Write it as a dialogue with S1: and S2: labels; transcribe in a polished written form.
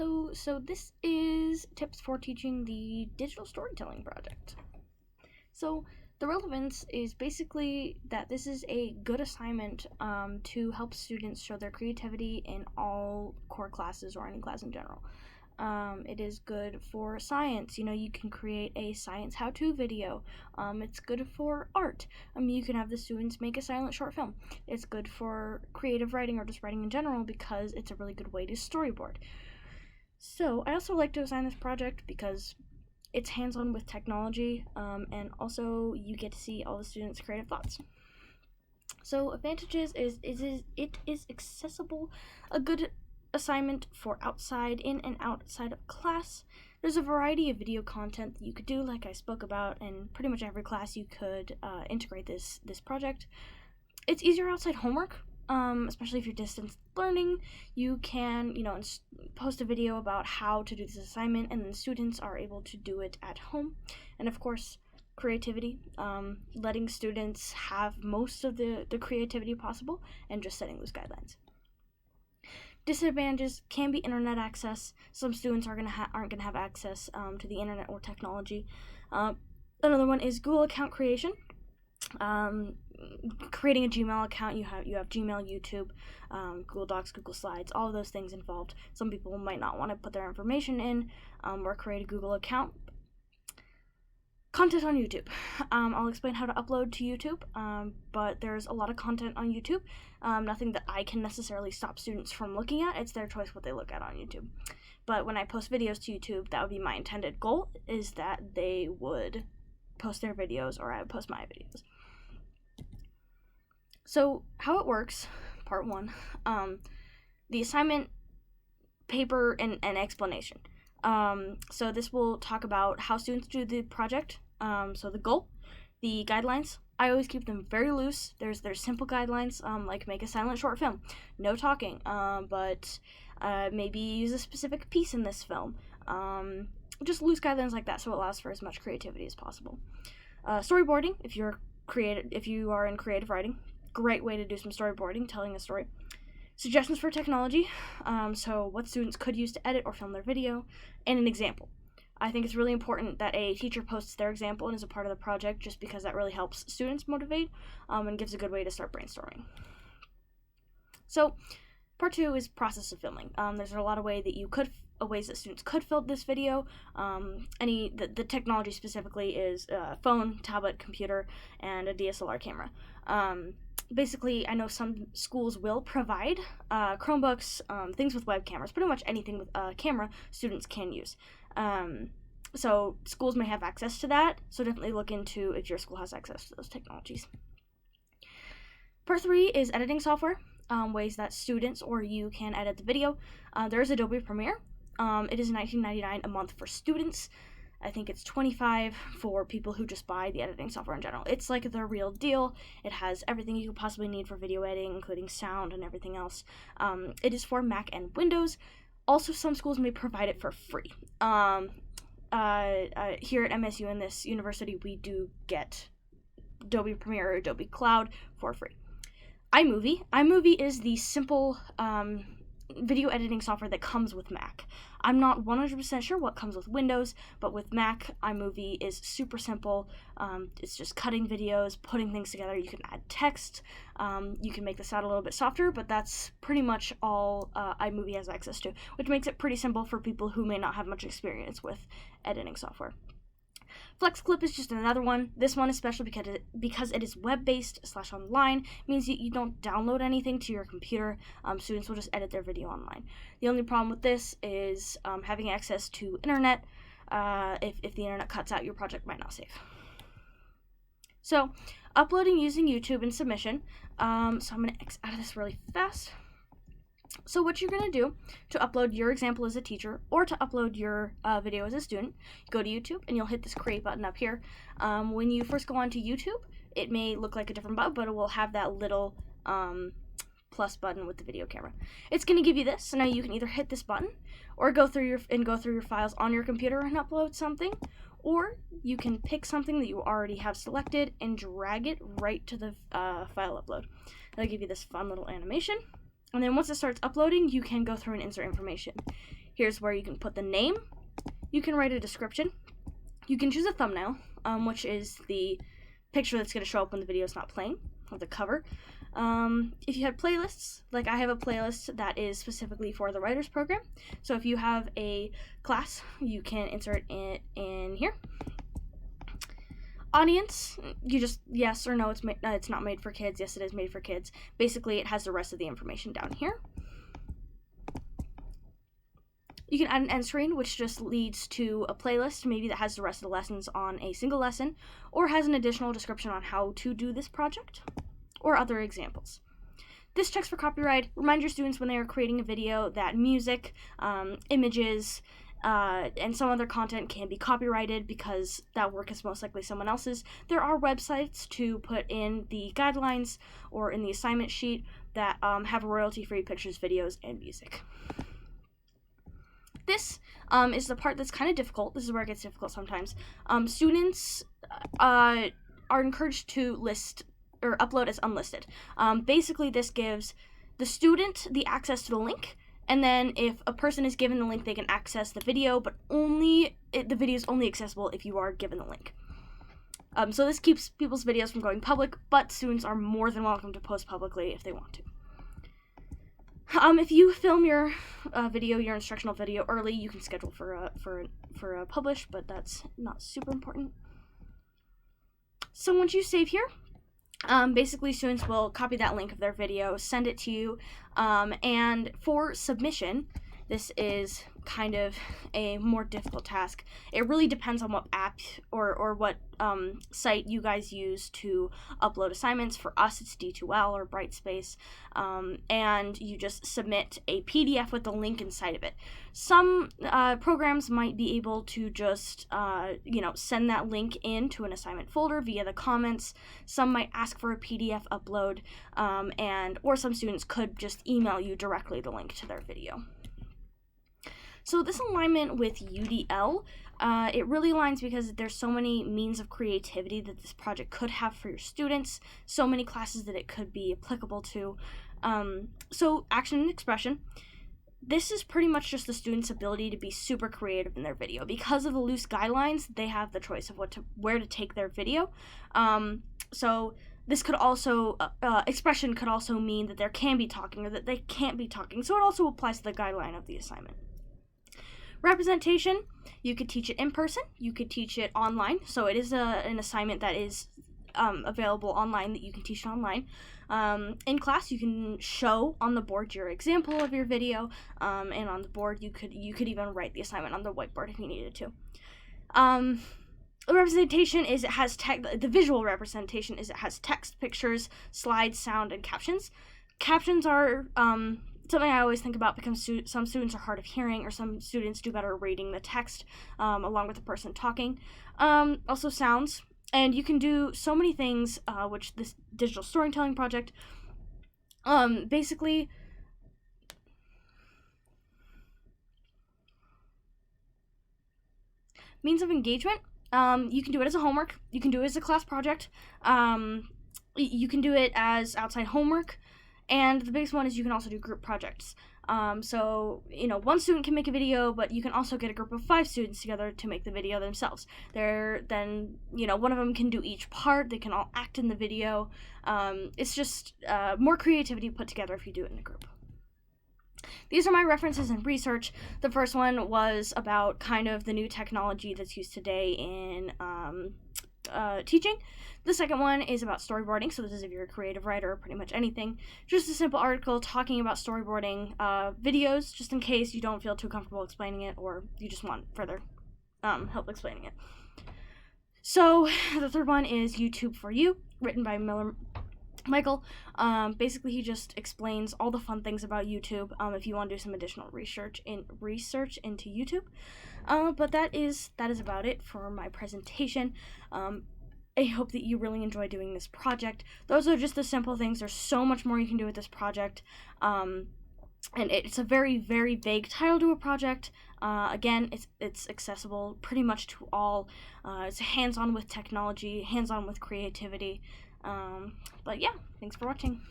S1: Hello, so this is tips for teaching the digital storytelling project. So the relevance is basically that this is a good assignment to help students show their creativity in all core classes or any class in general. It is good for science. You can create a science how-to video. It's good for art. You can have the students make a silent short film. It's good for creative writing or just writing in general because it's a really good way to storyboard. So I also like to assign this project because it's hands-on with technology, and also you get to see all the students' creative thoughts. So advantages is it is accessible, a good assignment for outside, in and outside of class. There's a variety of video content that you could do, like I spoke about, and pretty much every class you could integrate this project. It's easier outside homework. Especially if you're distance learning, you can, post a video about how to do this assignment, and then students are able to do it at home. And of course, creativity, letting students have most of the creativity possible, and just setting those guidelines. Disadvantages can be internet access. Some students aren't gonna have access to the internet or technology. Another one is Google account creation. Creating a Gmail account, you have Gmail, YouTube, Google Docs, Google Slides, all of those things involved. Some people might not want to put their information in or create a Google account. Content on YouTube. I'll explain how to upload to YouTube, but there's a lot of content on YouTube. Nothing that I can necessarily stop students from looking at. It's their choice what they look at on YouTube. But when I post videos to YouTube, that would be my intended goal, is that they would post their videos or I would post my videos. So how it works, part one, the assignment paper and explanation. So this will talk about how students do the project, so the goal, the guidelines. I always keep them very loose. There's simple guidelines, like make a silent short film, no talking, but maybe use a specific piece in this film. Just loose guidelines like that, so it allows for as much creativity as possible. Storyboarding, if you are in creative writing, great way to do some storyboarding, telling a story. Suggestions for technology, so what students could use to edit or film their video, and an example. I think it's really important that a teacher posts their example and is a part of the project, just because that really helps students motivate and gives a good way to start brainstorming. So part two is process of filming. There's a lot of ways that students could film this video. The technology specifically is phone, tablet, computer, and a DSLR camera. Basically, I know some schools will provide Chromebooks, things with web cameras, pretty much anything with a camera students can use. So schools may have access to that, so definitely look into if your school has access to those technologies. Part three is editing software, ways that students or you can edit the video. There is Adobe Premiere. It is $19.99 a month for students. I think it's $25 for people who just buy the editing software in general. It's like the real deal. It has everything you could possibly need for video editing, including sound and everything else. It is for Mac and Windows. Also, some schools may provide it for free. Here at MSU in this university, we do get Adobe Premiere or Adobe Cloud for free. iMovie is the simple video editing software that comes with Mac. I'm not 100% sure what comes with Windows, but with Mac, iMovie is super simple. It's just cutting videos, putting things together. You can add text. You can make the sound a little bit softer, but that's pretty much all iMovie has access to, which makes it pretty simple for people who may not have much experience with editing software. FlexClip is just another one. This one is special because it is web-based / online. It means you don't download anything to your computer. Students will just edit their video online. The only problem with this is having access to internet. If the internet cuts out, your project might not save. So, uploading using YouTube and submission. So I'm going to X out of this really fast. So what you're going to do to upload your example as a teacher or to upload your video as a student, go to YouTube and you'll hit this create button up here. When you first go onto YouTube, it may look like a different button, but it will have that little plus button with the video camera. It's going to give you this, so now you can either hit this button or go through your files on your computer and upload something, or you can pick something that you already have selected and drag it right to the file upload. That'll give you this fun little animation. And then once it starts uploading, you can go through and insert information. Here's where you can put the name. You can write a description. You can choose a thumbnail, which is the picture that's going to show up when the video is not playing, or the cover. If you had playlists, like I have a playlist that is specifically for the writers program. So if you have a class, you can insert it in here. Audience, you just yes or no, it's not made for kids. Yes, it is made for kids. Basically, it has the rest of the information down here. You can add an end screen, which just leads to a playlist, maybe that has the rest of the lessons on a single lesson, or has an additional description on how to do this project, or other examples. This checks for copyright. Remind your students when they are creating a video that music, images, and some other content can be copyrighted because that work is most likely someone else's. There are websites to put in the guidelines or in the assignment sheet that have royalty-free pictures, videos, and music. This is the part that's kind of difficult. This is where it gets difficult sometimes. Students are encouraged to list or upload as unlisted. Basically, this gives the student the access to the link, and then if a person is given the link, they can access the video, but the video is only accessible if you are given the link. So this keeps people's videos from going public, but students are more than welcome to post publicly if they want to. If you film your video, your instructional video early, you can schedule for a publish, but that's not super important. So once you save here, basically students will copy that link of their video, send it to you, and for submission, this is kind of a more difficult task. It really depends on what app or what site you guys use to upload assignments. For us, it's D2L or Brightspace, and you just submit a PDF with the link inside of it. Some programs might be able to just send that link into an assignment folder via the comments. Some might ask for a PDF upload, or some students could just email you directly the link to their video. So this alignment with UDL, it really aligns because there's so many means of creativity that this project could have for your students, so many classes that it could be applicable to. So action and expression. This is pretty much just the student's ability to be super creative in their video. Because of the loose guidelines, they have the choice of where to take their video. So this could also, expression could also mean that there can be talking or that they can't be talking. So it also applies to the guideline of the assignment. Representation, you could teach it in person, you could teach it online, so it is an assignment that is available online that you can teach online. In class, you can show on the board your example of your video, and on the board you could even write the assignment on the whiteboard if you needed to. The representation is it has the visual representation is it has text, pictures, slides, sound, and captions. Captions are something I always think about because some students are hard of hearing, or some students do better reading the text along with the person talking. Also sounds, and you can do so many things, which this digital storytelling project basically means of engagement. You can do it as a homework, you can do it as a class project, you can do it as outside homework. And the biggest one is you can also do group projects. So, one student can make a video, but you can also get a group of 5 students together to make the video themselves. Then, one of them can do each part. They can all act in the video. It's just more creativity put together if you do it in a group. These are my references and research. The first one was about kind of the new technology that's used today in teaching. The second one is about storyboarding, so this is if you're a creative writer or pretty much anything. Just a simple article talking about storyboarding videos, just in case you don't feel too comfortable explaining it or you just want further help explaining it. So the third one is YouTube for You, written by Michael. Basically, he just explains all the fun things about YouTube if you want to do some additional research into YouTube. But that is about it for my presentation. I hope that you really enjoy doing this project. Those are just the simple things. There's so much more you can do with this project. And it's a very, very vague title to a project. Again, it's accessible pretty much to all. It's hands-on with technology, hands-on with creativity. But yeah, thanks for watching.